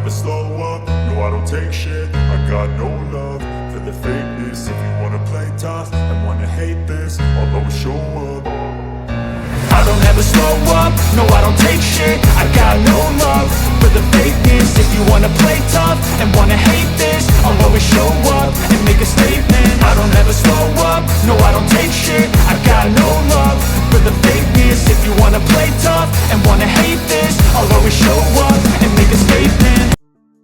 never slow up, no I don't take shit. I got no love for the fakeness. If you wanna play tough and wanna hate this, I'll always show up. I don't ever slow up, no I don't take shit. I got no love for the fakeness. If you wanna play tough and wanna hate this, I'll always show up and make a statement. I don't ever slow up, no I don't take shit. I got no love for the fakeness. If you wanna play tough and wanna hate this, I'll always show up and make a statement.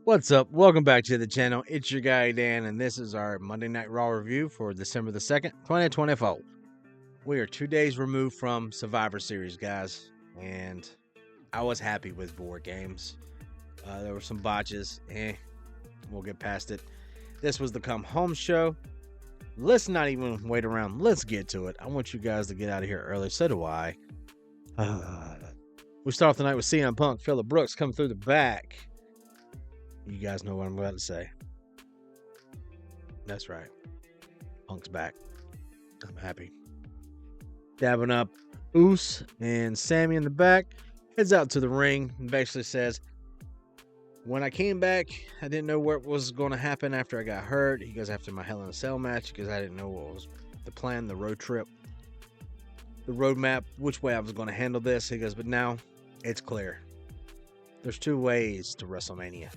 What's up? Welcome back to the channel. It's your guy Dan, and this is our Monday Night Raw review for December the 2nd, 2024. We are 2 days removed from Survivor Series, guys, and I was happy with board games. There were some botches. We'll get past it. This was the come home show. Let's not even wait around. Let's get to it. I want you guys to get out of here early. So do I. We start off the night with CM Punk. Phillip Brooks coming through the back. You guys know what I'm about to say. That's right. Punk's back. I'm happy. Dabbing up Uce and Sami in the back. Heads out to the ring and basically says, when I came back, I didn't know what was going to happen after I got hurt. He goes, after my Hell in a Cell match, because I didn't know what was the plan, the road trip, the roadmap, which way I was going to handle this. He goes, but now it's clear. There's two ways to WrestleMania.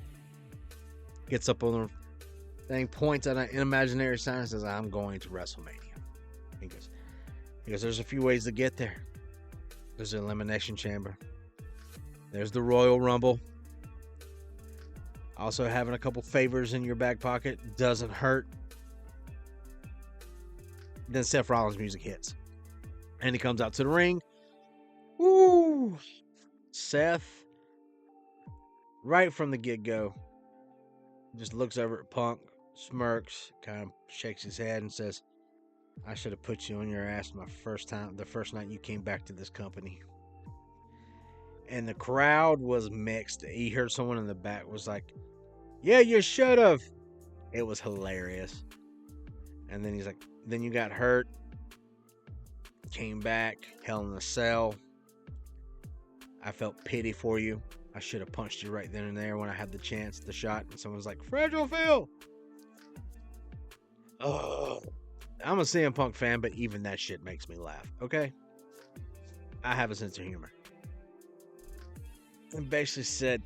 Gets up on the thing, points at an imaginary sign and says, I'm going to WrestleMania. He goes, there's a few ways to get there. There's the Elimination Chamber. There's the Royal Rumble. Also, having a couple favors in your back pocket doesn't hurt. Then Seth Rollins' music hits. And he comes out to the ring. Woo! Seth, right from the get-go, just looks over at Punk, smirks, kind of shakes his head and says, I should have put you on your ass the first night you came back to this company. And the crowd was mixed. He heard someone in the back was like, yeah, you should have. It was hilarious. And then he's like, then you got hurt, came back, Hell in a Cell. I felt pity for you. I should have punched you right then and there when I had the chance, the shot. And someone's like, Fragile Phil. Oh, I'm a CM Punk fan, but even that shit makes me laugh, okay? I have a sense of humor. And basically said,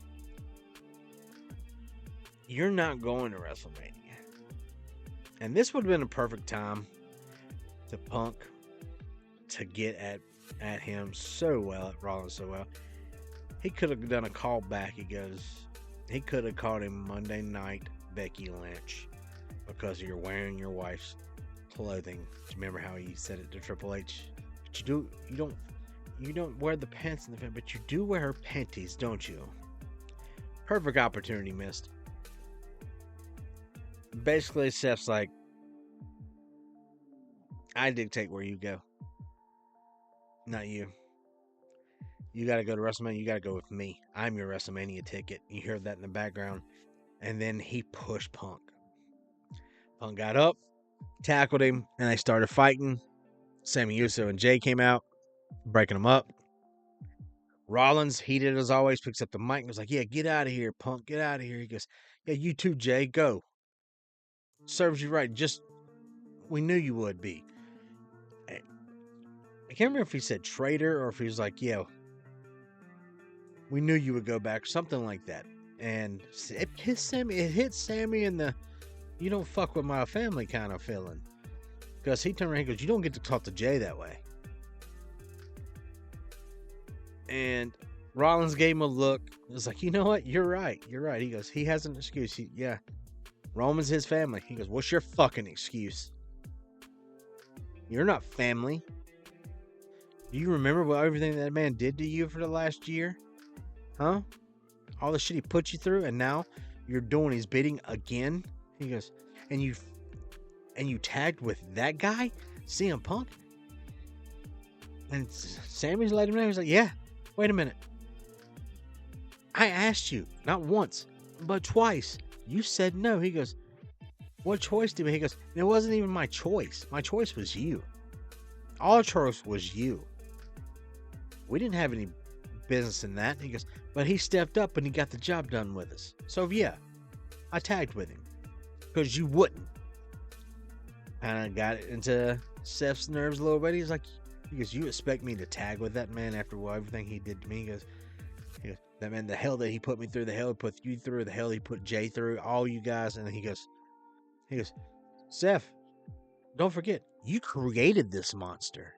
you're not going to WrestleMania. And this would have been a perfect time to Punk to get at him so well, at Rollins so well. He could have done a callback. He could have called him Monday Night Becky Lynch because you're wearing your wife's clothing. Remember how he said it to Triple H? But you don't wear the pants in the fan, but you do wear her panties, don't you? Perfect opportunity missed. Basically, Seth's like, I dictate where you go, not you. You got to go to WrestleMania. You got to go with me. I'm your WrestleMania ticket. You heard that in the background. And then he pushed Punk. Punk got up, tackled him, and they started fighting. Sami Uso and Jay came out, breaking them up. Rollins, heated as always, picks up the mic and was like, yeah, get out of here, Punk. Get out of here. He goes, yeah, you too, Jay. Go. Serves you right. We knew you would be. I can't remember if he said traitor or if he was like, yeah, we knew you would go back. Something like that. And it pissed Sami. It hit Sami in the you don't fuck with my family kind of feeling. Because he turned around and goes, you don't get to talk to Jay that way. And Rollins gave him a look. It was like, you know what? You're right. You're right. He goes, he has an excuse. Yeah. Roman's his family. He goes, what's your fucking excuse? You're not family. Do you remember everything that man did to you for the last year? Huh? All the shit he put you through, and now you're doing his bidding again? He goes, and you tagged with that guy, CM Punk? And Sami's let him know. He's like, yeah, wait a minute. I asked you, not once, but twice. You said no. He goes, what choice did we? He goes, it wasn't even my choice. My choice was you. Our choice was you. We didn't have any business in that. He goes, but he stepped up and he got the job done with us. So yeah, I tagged with him because you wouldn't. And I got into Seth's nerves a little bit. He goes, you expect me to tag with that man after everything he did to me? He goes, that man, the hell that he put me through, the hell he put you through, the hell he put Jay through, all you guys. And he goes, Seth, don't forget, you created this monster.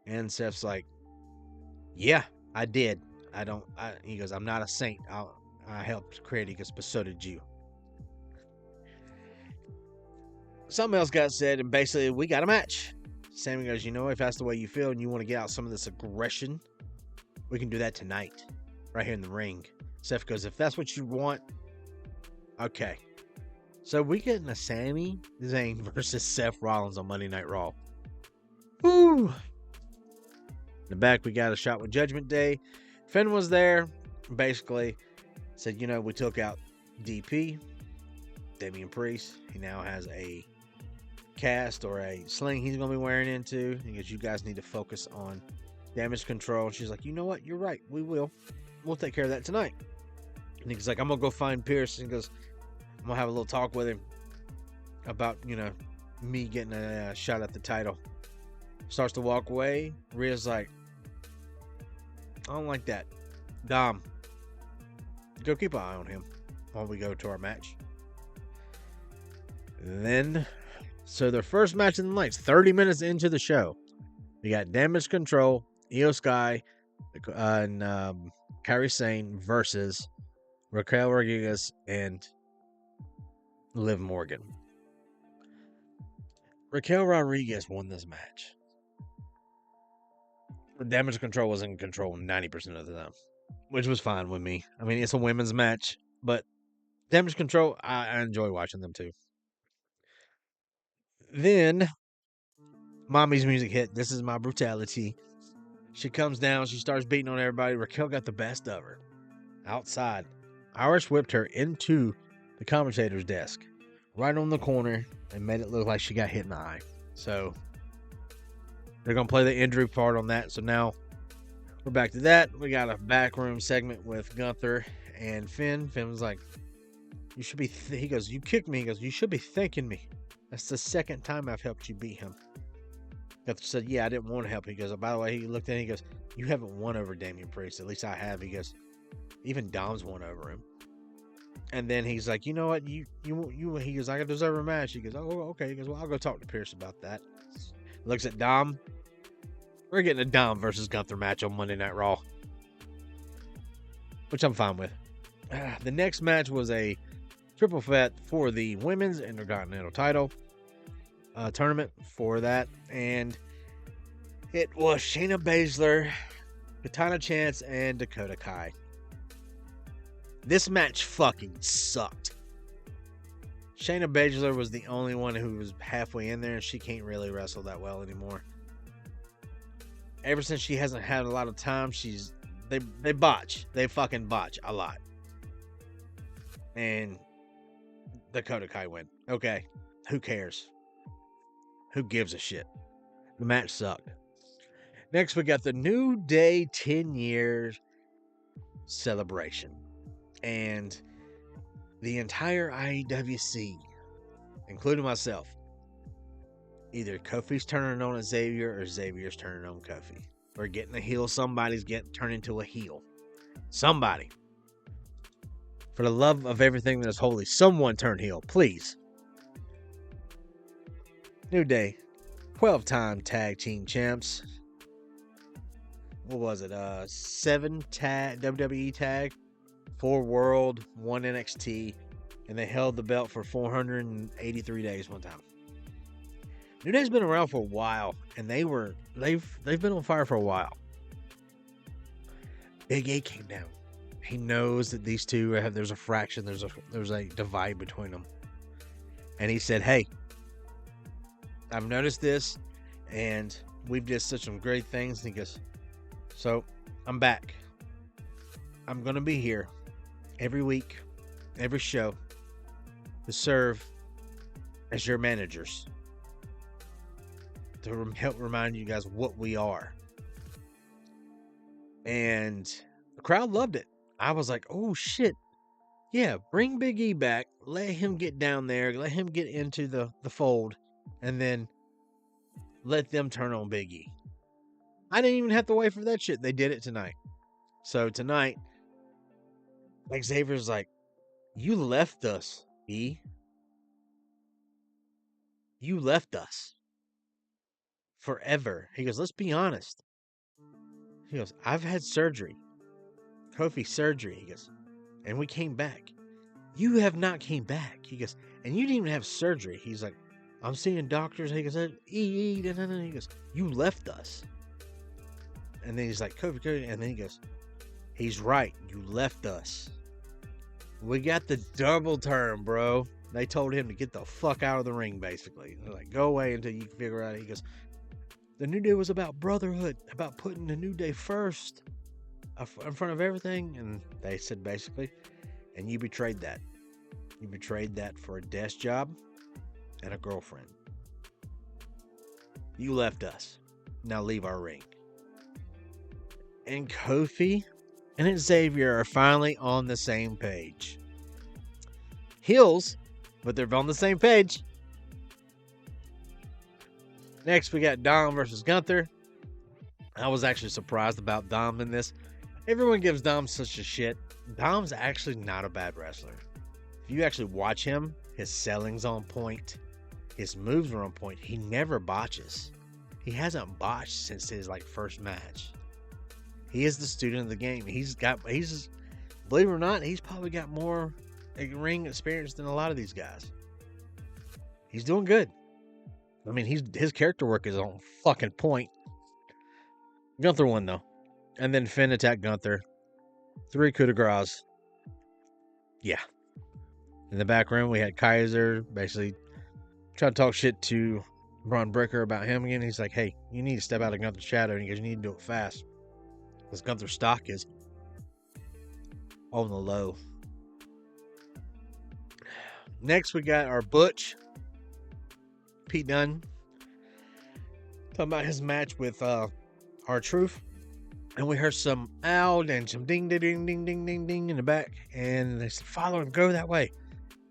And Seth's like, yeah, I did. He goes, I'm not a saint. I helped create it. He goes, but so did you. Something else got said, and basically we got a match. Sami goes, if that's the way you feel and you want to get out some of this aggression, we can do that tonight, right here in the ring. Seth goes, if that's what you want, okay. So we getting a Sami Zayn versus Seth Rollins on Monday Night Raw. Woo! In the back, we got a shot with Judgment Day. Finn was there. Basically said, we took out DP, Damian Priest. He now has a cast or a sling he's going to be wearing into. He goes, you guys need to focus on damage control. And she's like, you know what? You're right. We will. We'll take care of that tonight. And he's like, I'm going to go find Pierce. And he goes, I'm going to have a little talk with him about, me getting a shot at the title. Starts to walk away. Rhea's like, I don't like that. Dom, go keep an eye on him while we go to our match. Then, so the first match of the night, 30 minutes into the show, we got Damage Control, Io Sky, and Kairi Sane versus Raquel Rodriguez and Liv Morgan. Raquel Rodriguez won this match. Damage Control was in control 90% of the time, which was fine with me. I mean, it's a women's match, but Damage Control, I enjoy watching them too. Then, Mommy's music hit. This is my brutality. She comes down. She starts beating on everybody. Raquel got the best of her. Outside, Irish whipped her into the commentator's desk, right on the corner, and made it look like she got hit in the eye. So, they're going to play the injury part on that. So now we're back to that. We got a backroom segment with Gunther and Finn. Finn was like, you should be, he goes, you kicked me. He goes, you should be thanking me. That's the second time I've helped you beat him. Gunther said, yeah, I didn't want to help. He goes, oh, by the way, he looked at him, he goes, you haven't won over Damian Priest. At least I have. He goes, even Dom's won over him. And then he's like, you know what? He goes, I deserve a match. He goes, oh, okay. He goes, well, I'll go talk to Pierce about that. Looks at Dom. We're getting a Dom versus Gunther match on Monday Night Raw, which I'm fine with. The next match was a triple threat for the women's Intercontinental title tournament for that, and it was Shayna Baszler, Katana Chance, and Dakota Kai. This match fucking sucked. Shayna Baszler was the only one who was halfway in there, and she can't really wrestle that well anymore. Ever since she hasn't had a lot of time, they botch. They fucking botch a lot. And Dakota Kai win. Okay, who cares? Who gives a shit? The match sucked. Next, we got the New Day 10 years celebration. And the entire IWC, including myself, either Kofi's turning on Xavier or Xavier's turning on Kofi. We're getting a heel. Somebody's getting turned into a heel. Somebody. For the love of everything that is holy, someone turn heel, please. New Day, 12-time tag team champs. What was it? 7 tag WWE tag, 4 world, 1 NXT, and they held the belt for 483 days one time. New Day's been around for a while, and they've been on fire for a while. Big A came down. He knows that these two there's a fraction, there's a divide between them, and he said, "Hey, I've noticed this, and we've just such some great things." And he goes, "So I'm back. I'm gonna be here every week, every show, to serve as your managers." To help remind you guys what we are. And the crowd loved it. I was like, oh shit. Yeah, bring Big E back. Let him get down there. Let him get into the fold. And then let them turn on Big E. I didn't even have to wait for that shit. They did it tonight. So tonight, Xavier's like, you left us, E. You left us. Forever. He goes, let's be honest. He goes, I've had surgery. Kofi surgery. He goes, and we came back. You have not came back. He goes, and you didn't even have surgery. He's like, I'm seeing doctors. He goes, he goes, you left us. And then he's like, Kofi. And then he goes, he's right. You left us. We got the double turn, bro. They told him to get the fuck out of the ring, basically. They're like, go away until you can figure out. He goes, the New Day was about brotherhood, about putting the New Day first in front of everything. And they said, basically, and you betrayed that. You betrayed that for a desk job and a girlfriend. You left us. Now leave our ring. And Kofi and Xavier are finally on the same page. Heels, but they're on the same page. Next, we got Dom versus Gunther. I was actually surprised about Dom in this. Everyone gives Dom such a shit. Dom's actually not a bad wrestler. If you actually watch him, his selling's on point. His moves are on point. He never botches. He hasn't botched since his first match. He is the student of the game. He's believe it or not, he's probably got more ring experience than a lot of these guys. He's doing good. I mean, his character work is on fucking point. Gunther won though. And then Finn attacked Gunther. 3 coup de grace. Yeah. In the back room, we had Kaiser basically trying to talk shit to Braun Breaker about him again. He's like, hey, you need to step out of Gunther's shadow. And he goes, you need to do it fast. Because Gunther's stock is on the low. Next, we got our Butch. Pete Dunne. Talking about his match with R-Truth. And we heard some owl and some ding, ding, ding, ding, ding, ding, ding in the back. And they said, follow him, go that way.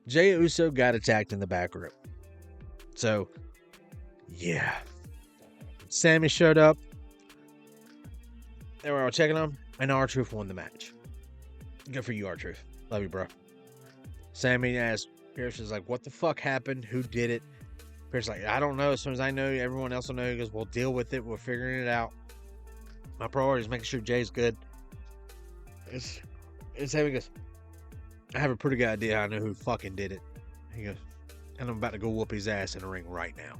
Jey Uso got attacked in the back room. So, yeah. Sami showed up. They were all checking him. And R-Truth won the match. Good for you, R-Truth. Love you, bro. Sami asked Pierce, is like, what the fuck happened? Who did it? Pierce is like, I don't know. As soon as I know, everyone else will know. He goes, we'll deal with it. We're figuring it out. My priority is making sure Jay's good. And Sami goes, I have a pretty good idea. I know who fucking did it. He goes, and I'm about to go whoop his ass in the ring right now.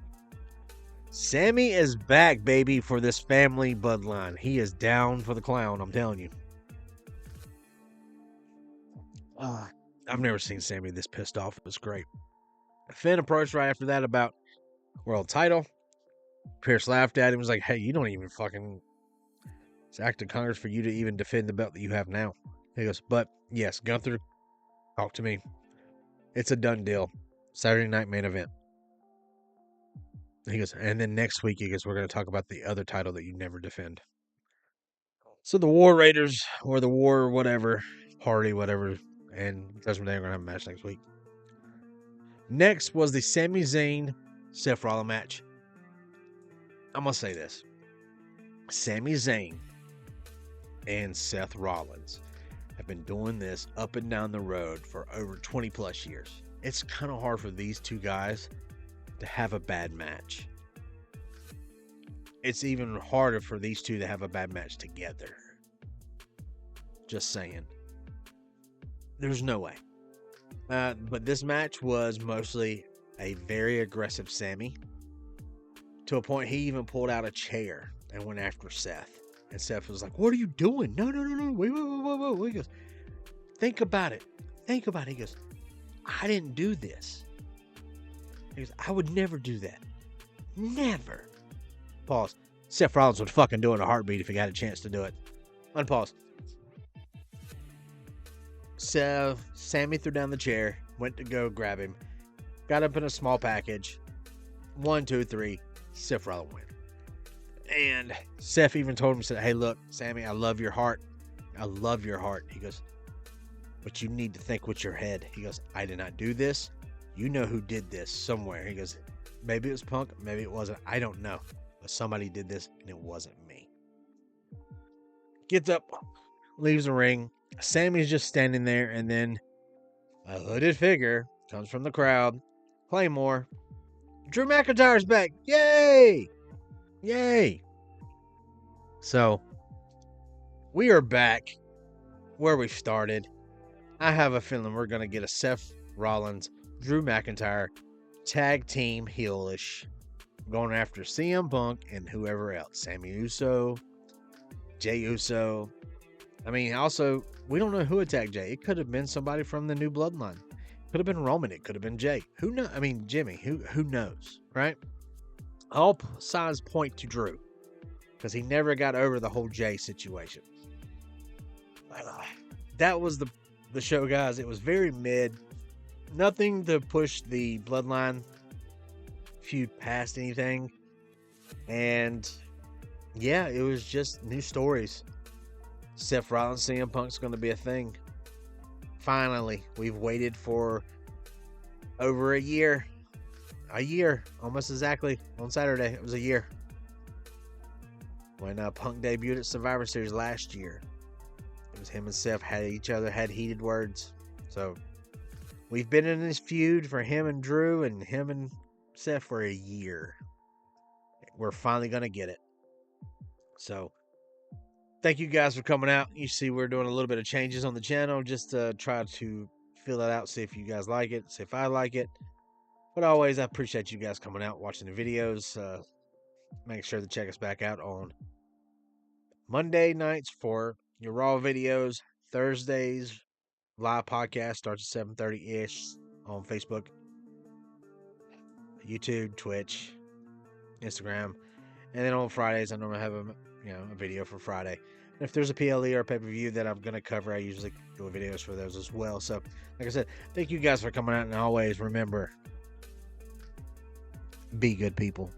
Sami is back, baby, for this family bloodline. He is down for the clown, I'm telling you. I've never seen Sami this pissed off. It was great. Finn approached right after that about world title. Pierce laughed at him. He was like, hey, you don't even fucking... It's act of Congress for you to even defend the belt that you have now. He goes, but yes, Gunther, talk to me. It's a done deal. Saturday night main event. He goes, and then next week, he goes, we're going to talk about the other title that you never defend. So the War Raiders, or the War whatever, party, whatever, and Judgment Day are going to have a match next week. Next was the Sami Zayn Seth Rollins match. I'm going to say this. Sami Zayn and Seth Rollins have been doing this up and down the road for over 20 plus years. It's kind of hard for these two guys to have a bad match. It's even harder for these two to have a bad match together. Just saying. There's no way. But this match was mostly a very aggressive Sami. To a point, he even pulled out a chair and went after Seth. And Seth was like, what are you doing? No. Wait. He goes, think about it. He goes, I didn't do this. He goes, I would never do that. Never. Pause. Seth Rollins would fucking do it in a heartbeat if he got a chance to do it. Unpause. So, Sami threw down the chair, went to go grab him, got up in a small package. 1, 2, 3. Seth Rollins win. And Seth even told him, said, "Hey, look, Sami, I love your heart. I love your heart." He goes, "But you need to think with your head." He goes, "I did not do this. You know who did this somewhere." He goes, "Maybe it was Punk, maybe it wasn't. I don't know. But somebody did this, and it wasn't me." Gets up, leaves the ring. Sami's just standing there, and then a hooded figure comes from the crowd. Claymore. Drew McIntyre's back. Yay! Yay! So, we are back where we started. I have a feeling we're going to get a Seth Rollins, Drew McIntyre tag team heelish going after CM Punk and whoever else. Sami Uso, Jey Uso. I mean, also, we don't know who attacked Jey. It could have been somebody from the New Bloodline. Could have been Roman. It could have been Jey. Who knows? I mean, Jimmy. Who knows, right? All signs point to Drew because he never got over the whole Jey situation. That was the show, guys. It was very mid. Nothing to push the Bloodline feud past anything. And yeah, it was just new stories. Seth Rollins, CM Punk's going to be a thing. Finally, we've waited for over a year. Almost exactly. On Saturday, it was a year. When Punk debuted at Survivor Series last year. It was him and Seth had heated words. So, we've been in this feud for him and Drew and him and Seth for a year. We're finally going to get it. So, thank you guys for coming out. You see we're doing a little bit of changes on the channel just to try to fill that out, see if you guys like it, see if I like it. But always, I appreciate you guys coming out, watching the videos. Make sure to check us back out on Monday nights for your Raw videos. Thursdays, live podcast starts at 7:30-ish on Facebook, YouTube, Twitch, Instagram. And then on Fridays, I normally have a video for Friday. And if there's a PLE or a pay-per-view that I'm going to cover, I usually do videos for those as well. So, like I said, thank you guys for coming out. And always remember, be good people.